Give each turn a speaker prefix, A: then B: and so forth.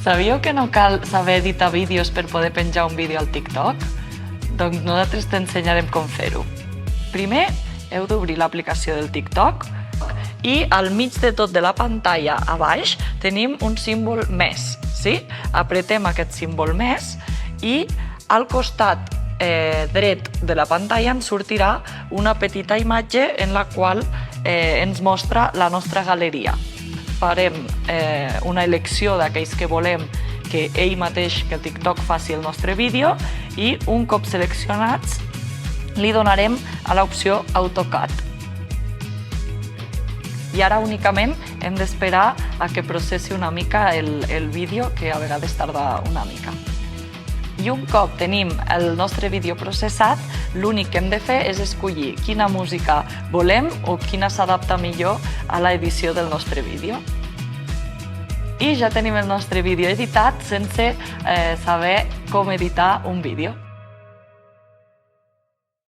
A: Sabíeu que no cal saber editar vídeos per poder penjar un vídeo al TikTok? Doncs nosaltres t'ensenyarem com fer-ho. Primer, heu d'obrir l'aplicació del TikTok i al mig de tot de la pantalla, a baix, tenim un símbol més. Sí? Apretem aquest símbol més i al costat dret de la pantalla ens sortirà una petita imatge en la qual ens mostra la nostra galeria. Farem una elecció d'aquells que volem que ell mateix, que el TikTok faci el nostre vídeo i un cop seleccionats li donarem a l'opció AutoCAD. I ara únicament hem d'esperar a que processi una mica el vídeo, que a vegades tarda una mica. I un cop tenim el nostre vídeo processat, l'únic que hem de fer és escollir quina música volem o quina s'adapta millor a l'edició del nostre vídeo. I ja tenim el nostre vídeo editat sense saber com editar un vídeo.